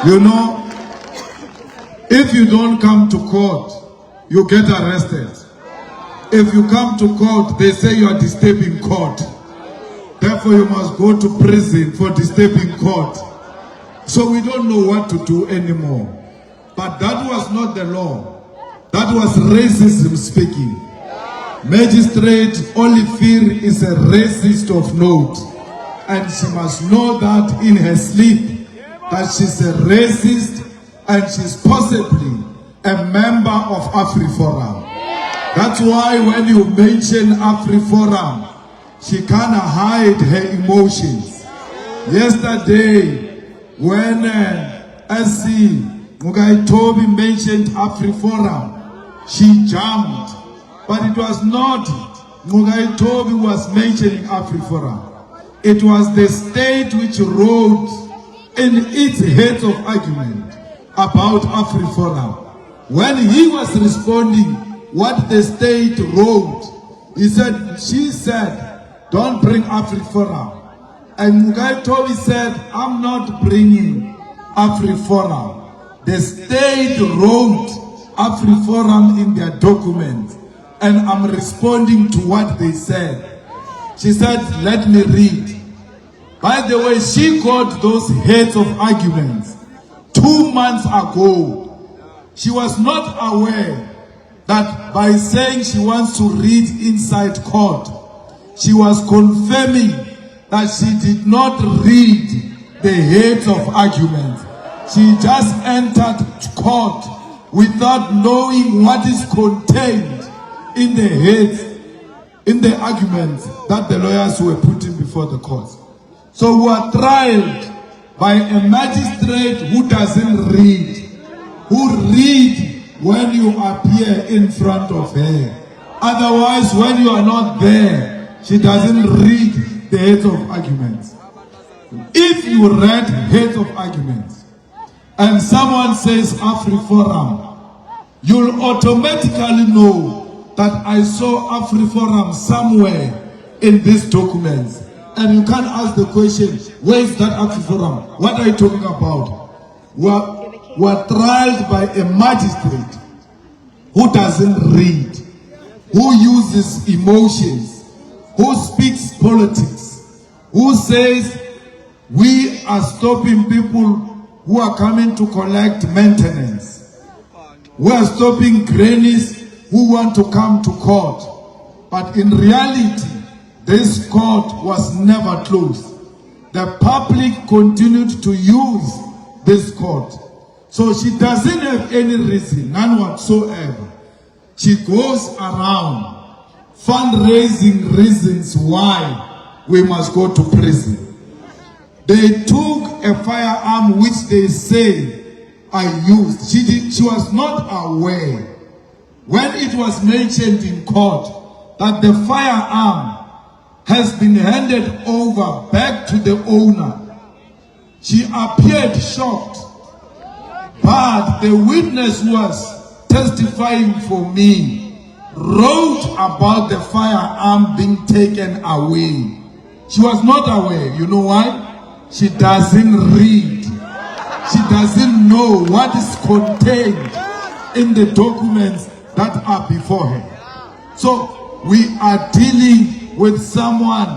You know, if you don't come to court, you get arrested. If you come to court, they say you are disturbing court. Therefore, you must go to prison for disturbing court. So we don't know what to do anymore. But that was not the law. That was racism speaking. Magistrate Oliphir is a racist of note. And she must know that in her sleep, that she's a racist and she's possibly a member of AfriForum. That's why when you mention AfriForum, she cannot hide her emotions. Yesterday, when SC Mugai Toby mentioned AfriForum, she jumped. But it was not Mugai Toby was mentioning AfriForum. It was the state which wrote in its heads of argument about AfriForum. When he was responding what the state wrote, he said, she said, don't bring AfriForum. And Mugai Toby said, I'm not bringing AfriForum. The state wrote AfriForum in their document, and I'm responding to what they said. She said, let me read. By the way, she got those heads of arguments 2 months ago. She was not aware that by saying she wants to read inside court, she was confirming that she did not read the heads of arguments. She just entered court without knowing what is contained in the heads, in the arguments that the lawyers were putting before the court. So we are tried by a magistrate who doesn't read, who read when you appear in front of her. Otherwise, when you are not there, she doesn't read the heads of arguments. If you read heads of arguments and someone says AfriForum, you'll automatically know that I saw AfriForum somewhere in these documents. And you can't ask the question, where is that AfriForum? What are you talking about? We're tried by a magistrate who doesn't read, who uses emotions, who speaks politics, who says we are stopping people who are coming to collect maintenance. We are stopping grannies who want to come to court. But in reality, this court was never closed. The public continued to use this court. So she doesn't have any reason, none whatsoever. She goes around fundraising reasons why we must go to prison. They took a firearm which they say I used. She was not aware when it was mentioned in court that the firearm has been handed over back to the owner. She appeared shocked, but the witness who was testifying for me wrote about the firearm being taken away. She was not aware. You know why? She doesn't read. She doesn't know what is contained in the documents that are before her. So we are dealing with someone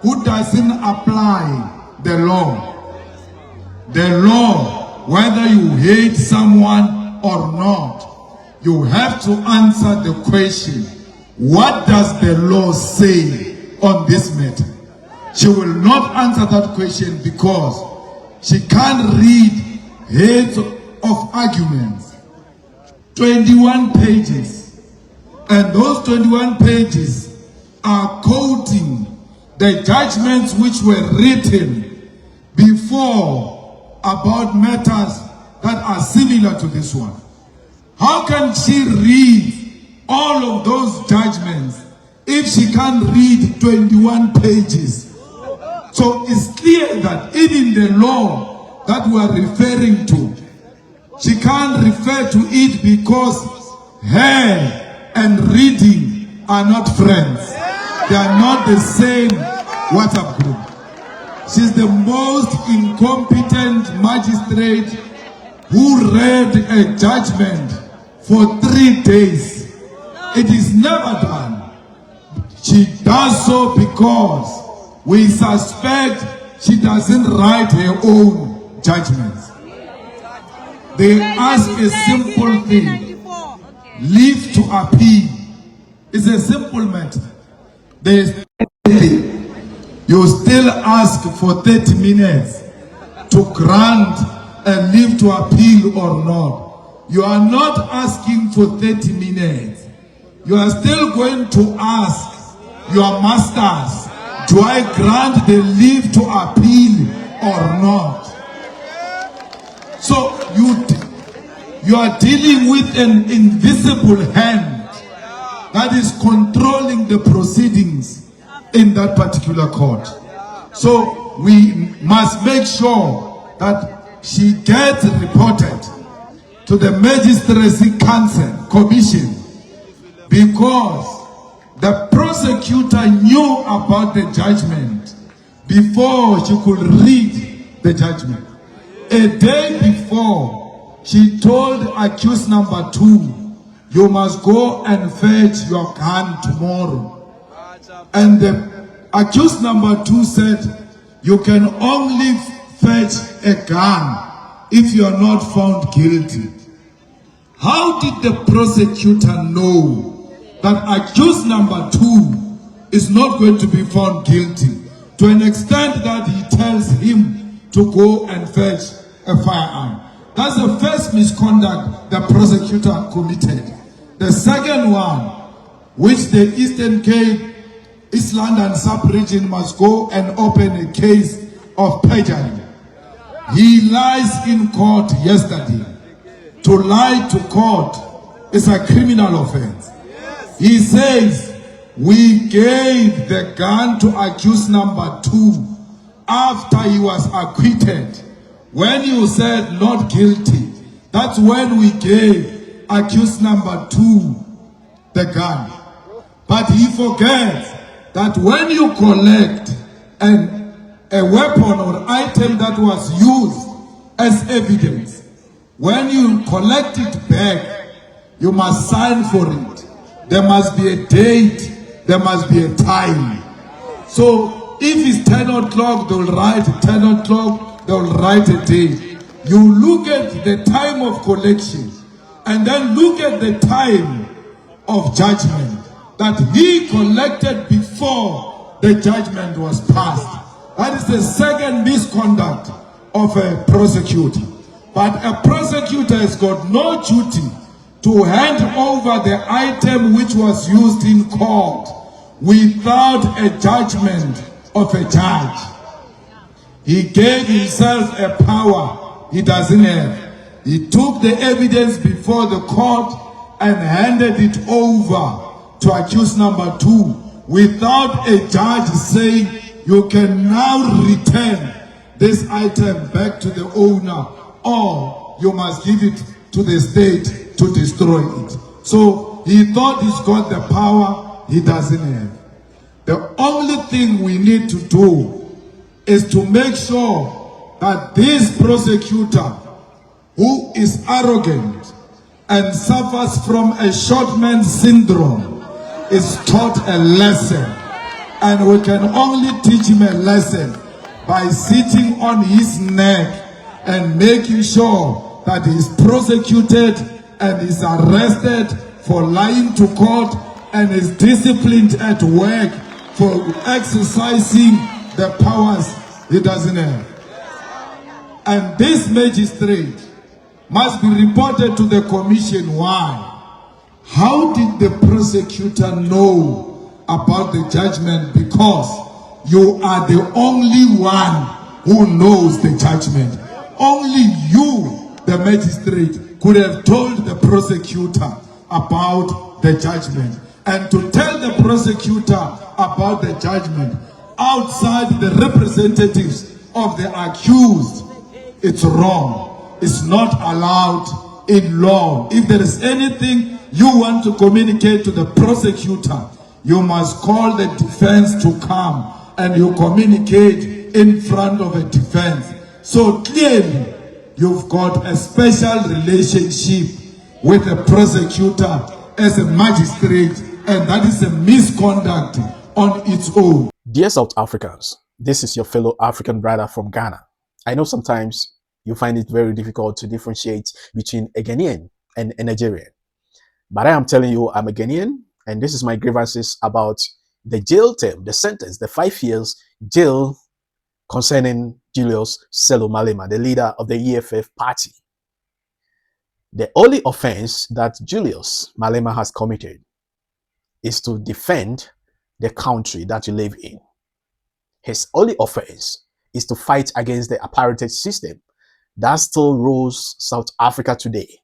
who doesn't apply the law. The law, whether you hate someone or not, you have to answer the question, what does the law say on this matter? She will not answer that question because she can't read heads of arguments. 21 pages. And those 21 pages are quoting the judgments which were written before about matters that are similar to this one. How can she read all of those judgments if she can't read 21 pages? So it's clear that even the law that we are referring to, she can't refer to it because her and reading are not friends. They are not the same WhatsApp group. She's the most incompetent magistrate who read a judgment for 3 days. It is never done. She does so because we suspect she doesn't write her own judgments. They ask a simple thing, leave to appeal. It's a simple matter. There's you still ask for 30 minutes to grant and leave to appeal or not. You are not asking for 30 minutes. You are still going to ask your masters, do I grant the leave to appeal or not? So you are dealing with an invisible hand that is controlling the proceedings in that particular court. So we must make sure that she gets reported to the Magistracy Council Commission, because the prosecutor knew about the judgment before she could read the judgment. A day before, she told accused number 2, you must go and fetch your gun tomorrow. And the accused number 2 said, you can only fetch a gun if you are not found guilty. How did the prosecutor know that accused number 2 is not going to be found guilty, to an extent that he tells him to go and fetch a firearm? That's the first misconduct the prosecutor committed. The second one, which the Eastern Cape, East London sub-region must go and open a case of perjury. He lies in court yesterday. To lie to court is a criminal offense. He says, we gave the gun to accused number 2 after he was acquitted. When you said not guilty, that's when we gave accused number 2 the gun. But he forgets that when you collect a weapon or item that was used as evidence, when you collect it back, you must sign for it. There must be a date, there must be a time. So if it's 10 o'clock, they'll write 10 o'clock, they'll write a date. You look at the time of collection and then look at the time of judgment that he collected before the judgment was passed. That is the second misconduct of a prosecutor. But a prosecutor has got no duty to hand over the item which was used in court without a judgment of a judge. He gave himself a power he doesn't have. He took the evidence before the court and handed it over to accused number 2 without a judge saying, you can now return this item back to the owner, or you must give it to the state to destroy it. So he thought he's got the power he doesn't have. The only thing we need to do is to make sure that this prosecutor, who is arrogant and suffers from a short man syndrome, is taught a lesson. And we can only teach him a lesson by sitting on his neck and making sure that he is prosecuted and is arrested for lying to court and is disciplined at work for exercising the powers he doesn't have. And this magistrate must be reported to the commission. Why? How did the prosecutor know about the judgment? Because you are the only one who knows the judgment. Only you, the magistrate, could have told the prosecutor about the judgment. And to tell the prosecutor about the judgment outside the representatives of the accused, it's wrong. It's not allowed in law. If there is anything you want to communicate to the prosecutor, you must call the defense to come and you communicate in front of a defense. So clearly, you've got a special relationship with a prosecutor as a magistrate, and that is a misconduct on its own. Dear South Africans, this is your fellow African brother from Ghana. I know sometimes you find it very difficult to differentiate between a Ghanaian and a Nigerian. But I am telling you, I'm a Ghanaian, and this is my grievances about the jail term, the sentence, the 5 years jail concerning Julius Malema, the leader of the EFF party. The only offense that Julius Malema has committed is to defend the country that you live in. His only offense is to fight against the apartheid system that still rules South Africa today.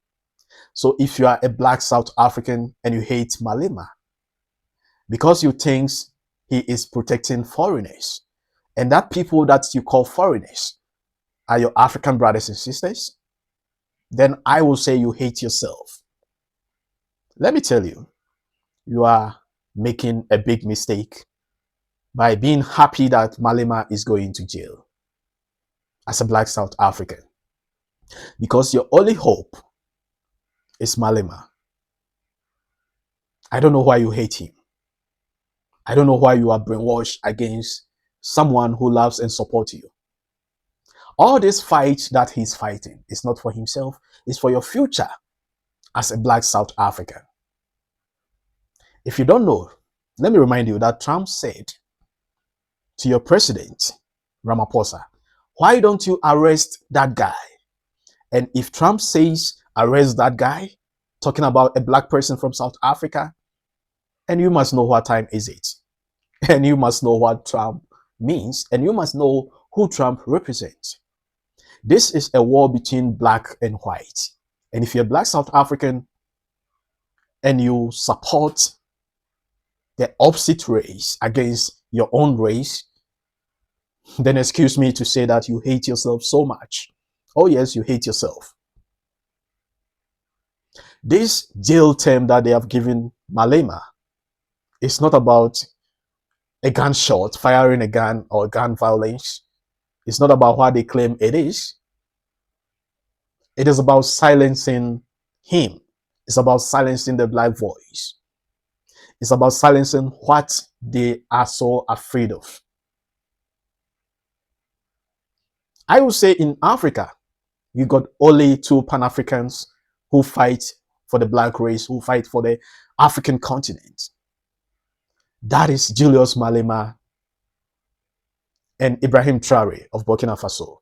So if you are a black South African and you hate Malema because you think he is protecting foreigners, and that people that you call foreigners are your African brothers and sisters, then I will say you hate yourself. Let me tell you, you are making a big mistake by being happy that Malema is going to jail as a black South African, because your only hope is Malema. I don't know why you hate him. I don't know why you are brainwashed against someone who loves and supports you. All this fight that he's fighting is not for himself, it's for your future as a black South African. If you don't know, let me remind you that Trump said to your president, Ramaphosa, why don't you arrest that guy? And if Trump says arrest that guy, talking about a black person from South Africa, and you must know what time is it. And you must know what Trump means. And you must know who Trump represents. This is a war between black and white. And if you're a black South African and you support the opposite race against your own race, then excuse me to say that you hate yourself so much. Oh yes, you hate yourself. This jail term that they have given Malema is not about a gunshot, firing a gun, or gun violence. It's not about what they claim it is. It is about silencing him. It's about silencing the black voice. It's about silencing what they are so afraid of. I would say in Africa, you got only two Pan-Africans who fight for the black race, who fight for the African continent. That is Julius Malema and Ibrahim Traore of Burkina Faso.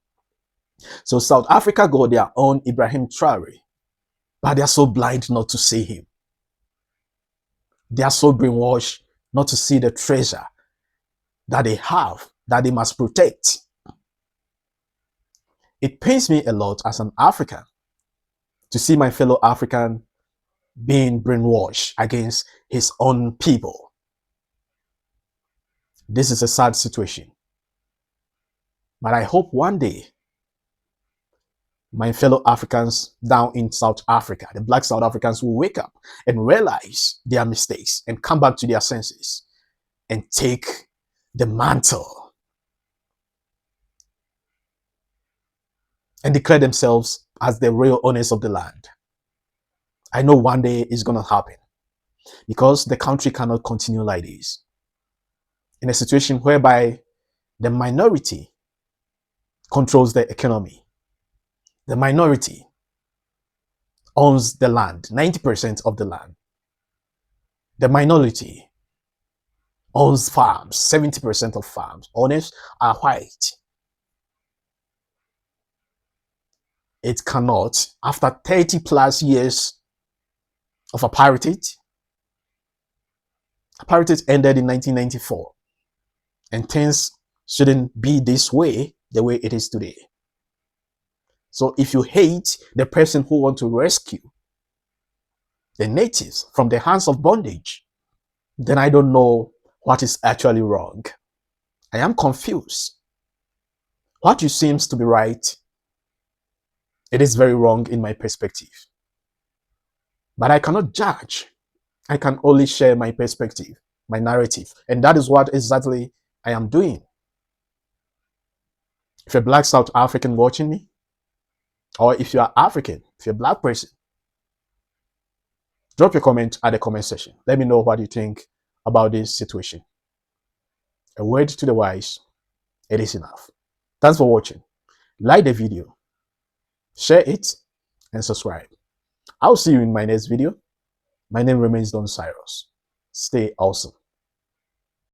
So South Africa got their own Ibrahim Traore, but they are so blind not to see him. They are so brainwashed not to see the treasure that they have, that they must protect. It pains me a lot as an African to see my fellow African being brainwashed against his own people. This is a sad situation. But I hope one day my fellow Africans down in South Africa, the black South Africans, will wake up and realize their mistakes and come back to their senses and take the mantle and declare themselves as the real owners of the land. I know one day it's going to happen, because the country cannot continue like this, in a situation whereby the minority controls the economy. The minority owns the land, 90% of the land. The minority owns farms, 70% of farms. Owners are white. It cannot, after 30 plus years of apartheid ended in 1994, and things shouldn't be this way, the way it is today. So if you hate the person who wants to rescue the natives from the hands of bondage, then I don't know what is actually wrong. I am confused. What you seems to be right, it is very wrong in my perspective. But I cannot judge. I can only share my perspective, my narrative. And that is what exactly I am doing. If you're a black South African watching me, Or if you are African, if you're a black person, drop your comment at the comment section. Let me know what you think about this situation. A word to the wise, it is enough. Thanks for watching. Like the video, share it, and subscribe. I'll see you in my next video. My name remains Don Cyrus. Stay awesome.